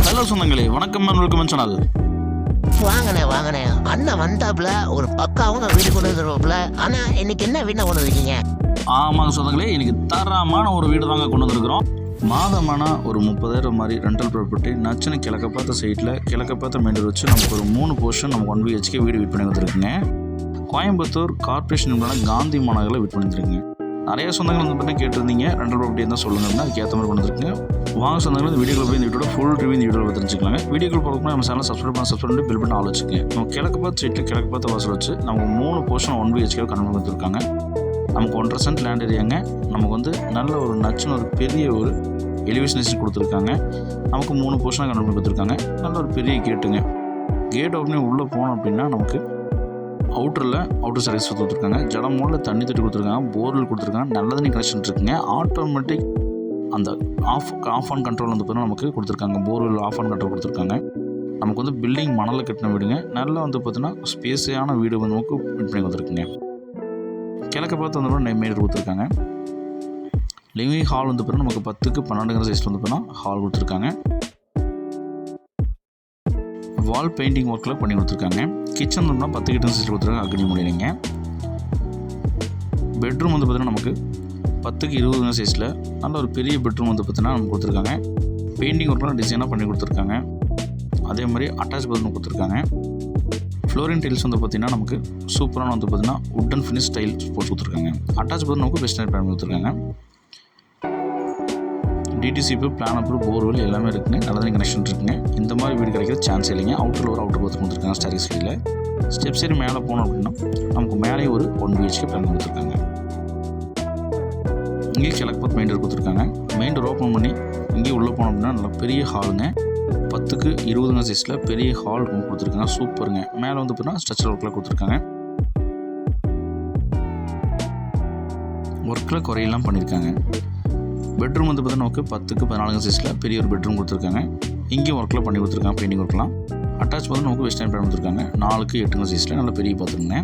Hello சொந்தங்களே, வணக்கம் welcome channel. வாங்கண்ணே அண்ணன் வந்தாப்புல ஒரு பக்காவும் வீடு கொண்டு வந்துருவாப்புல. ஆனா இன்னைக்கு என்ன வீடு கொண்டு வந்திருக்கீங்க? ஆமாங்க சொந்தங்களே, இன்னைக்கு தரமான ஒரு வீடு தாங்க கொண்டு வந்திருக்கிறோம். மாதமான ஒரு 30,000 மாதிரி ரெண்டல் ப்ராப்பர்ட்டி நச்சுன்னு கிழக்க பார்த்த சைட்டில் கிழக்க பார்த்த மெயின் வச்சு நமக்கு ஒரு 3 போர்ஷன் நம்ம 1 BHK வீடு வீட் பண்ணி வந்துருக்குங்க. கோயம்புத்தூர் கார்பரேஷன் காந்தி மாநகரில் வீட் பண்ணியிருக்குங்க. நிறைய சொந்தங்கள் வந்து பார்த்தீங்கன்னா கேட்டிருந்தீங்க, ரெண்டல் ப்ராப்பர்ட்டி இருந்தால் சொல்லுங்கன்னா அதுக்கேற்ற மாதிரி கொண்டு வந்துருக்குங்க. வாங்க சொந்தங்கள் இந்த வீடியோவில் போய் இந்த வீடியோட ஃபுல் ரிவ்யூ இந்த வீடியோவில் தெரிஞ்சுக்கலாங்க. வீடியோக்கள் பார்க்கணும் நம்ம சேனல் சப்ஸ்கிரைப் பண்ணி பில் பண்ணி ஆள் வச்சுக்கோங்க. நம்ம கிழக்கு பார்த்து சைட்டில் கிழக்கு பார்த்து வாசல் வச்சு நமக்கு 3 போர்ஷன் 1 BHK கன்வெர்ட் கொடுத்துருக்காங்க. நமக்கு 1.5 சென்ட் லேண்ட் ஏரியாங்க. நமக்கு வந்து நல்ல ஒரு நச்சுன்னு ஒரு பெரிய ஒரு எலிவேஷன் கொடுத்துருக்காங்க. நமக்கு 3 போர்ஷனாக கன்வெர்ட் கொடுத்துருக்காங்க. நல்ல ஒரு பெரிய கேட்டுங்க. கேட் ஓப்பனே உள்ளே போனோம் அப்படின்னா நமக்கு அவுட்டர் சர்வீஸ் கொடுத்துருக்காங்க. ஜலம் மூலில் தண்ணி தொட்டி கொடுத்துருக்காங்க. போர்வெல் கொடுத்துருக்காங்க. நல்ல தண்ணி கனெக்ஷன் இருக்குங்க. ஆட்டோமேட்டிக் அந்த ஆஃப் ஆன் கண்ட்ரோல் வந்து பார்த்தீங்கன்னா நமக்கு கொடுத்துருக்காங்க. போர்வெல் ஆஃப் ஆன் கண்ட்ரோல் கொடுத்துருக்காங்க. நமக்கு வந்து பில்டிங் மணலில் கட்டின வீடுங்க. நல்லா வந்து பார்த்தீங்கன்னா ஸ்பேஸியான வீடு வந்து நமக்கு பிட் பண்ணி கொடுத்துருக்குங்க. கிழக்க பார்த்து வந்து மெயின் கொடுத்துருக்காங்க. லிவிங் ஹால் வந்து பார்த்தீங்கன்னா நமக்கு 10க்கு 12 சைஸில் வந்து பார்த்தீங்கன்னா ஹால் கொடுத்துருக்காங்க. வால் பெயிண்டிங் ஒர்க்கில் பண்ணி கொடுத்துருக்காங்க. கிச்சன் ரூம்னா 10 கிட்ட சைஸில் கொடுத்துருக்காங்க. அக்னி மூலையிலைங்க. பெட்ரூம் வந்து பார்த்தீங்கன்னா நமக்கு 10க்கு 20 சைஸில் நல்ல ஒரு பெரிய பெட்ரூம் வந்து பார்த்தீங்கன்னா நமக்கு கொடுத்துருக்காங்க. பெயிண்டிங் ஒர்க்லாம் டிசைனாக பண்ணி கொடுத்துருக்காங்க. அதே மாதிரி அட்டாச் பாத்ரூம் கொடுத்துருக்காங்க. ஃப்ளோரிங் டைல்ஸ் வந்து பார்த்திங்கன்னா நமக்கு சூப்பரான வந்து பார்த்திங்கன்னா உட்டன் ஃபினிஷ் டைல் போட்டு கொடுத்துருக்காங்க. அட்டாச் பாத்ரூம் நமக்கு வெஸ்டர்ன் பிளான் கொடுத்துருக்காங்க. டிடிசிபி பிளான் அப்புறம் போர்வெல் எல்லாமே இருக்குங்க. நல்ல தண்ணி கனெக்ஷன் இருக்குங்க. இந்த மாதிரி வீடு கிடைக்கிற சான்ஸ் இல்லைங்க. அவுட்டர் பாத்ரூம் கொடுத்துருக்காங்க. ஸ்டேரிஸ் கீழே ஸ்டெப்ஸ் ஏறி மேலே போனோம் அப்படின்னா நமக்கு மேலே ஒரு 1 BHK பிளான் கொடுத்துருக்காங்க. இங்கே கிழக்கு பார்த்து மெயின் டோர் கொடுத்துருக்காங்க. மெயின் டோர் ஓப்பன் பண்ணி இங்கே உள்ளே போனோம் அப்படின்னா நல்ல பெரிய ஹாலுங்க. 10க்கு 20 சைஸில் பெரிய ஹால் ரூம் கொடுத்துருக்காங்க. சூப்பருங்க. மேலே வந்து பார்த்தீங்கன்னா ஸ்ட்ரக்சர் ஒர்க்கில் கொடுத்துருக்காங்க. ஒர்க்கில் குறையெல்லாம் பண்ணியிருக்காங்க. பெட்ரூம் வந்து பார்த்தீங்கன்னா நமக்கு 10க்கு 14 சைஸில் பெரிய ஒரு பெட்ரூம் கொடுத்துருக்காங்க. இங்கேயும் ஒர்க்கில் பண்ணி கொடுத்துருக்காங்க. பெயிண்டிங் ஒர்க்லாம் அட்டாச் பார்த்து நமக்கு வெஸ்டர்ன் பிளான் கொடுத்துருக்காங்க. 4க்கு 8 சைஸில் நல்ல பெரிய பார்த்துருங்க.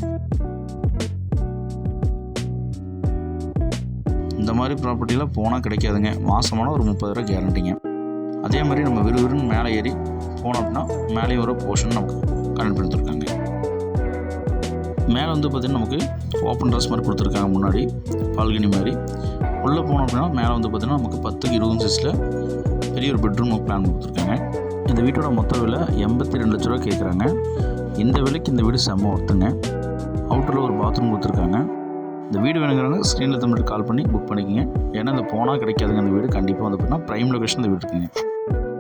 இந்த மாதிரி ப்ராப்பர்ட்டியில் போனால் கிடைக்காதுங்க. மாதமான ஒரு 30,000 கேரண்டிங்க. அதே மாதிரி நம்ம விறுவிறுன்னு மேலே ஏறி போனோம் அப்படின்னா மேலேயும் ஒரு போர்ஷன் நமக்கு கனெக்ட் பண்ணி கொடுத்துருக்காங்க. மேலே வந்து பார்த்திங்கன்னா நமக்கு ஓப்பன் ட்ரெஸ் மாதிரி கொடுத்துருக்காங்க. முன்னாடி பால்கனி மாதிரி உள்ளே போனோம் அப்படின்னா மேலே வந்து பார்த்திங்கன்னா நமக்கு 10க்கு 20 சைஸில் பெரிய ஒரு பெட்ரூம் பிளான் கொடுத்துருக்காங்க. இந்த வீட்டோட மொத்த விலை 82 லட்ச ரூபா கேட்குறாங்க. இந்த விலைக்கு இந்த வீடு செம்ம ஒர்த்துங்க. அவுட்டரில் ஒரு பாத்ரூம் கொடுத்துருக்காங்க. இந்த வீடு வேணுங்கிறவங்க ஸ்க்ரீனில் தமிழ் கால் பண்ணி புக் பண்ணிக்கோங்க. ஏன்னா இந்த போனால் கிடைக்காதுங்க. அந்த வீடு கண்டிப்பாக வந்து பார்த்தீங்கன்னா ப்ரைம் லொகேஷன் இந்த வீடு இருக்குங்க.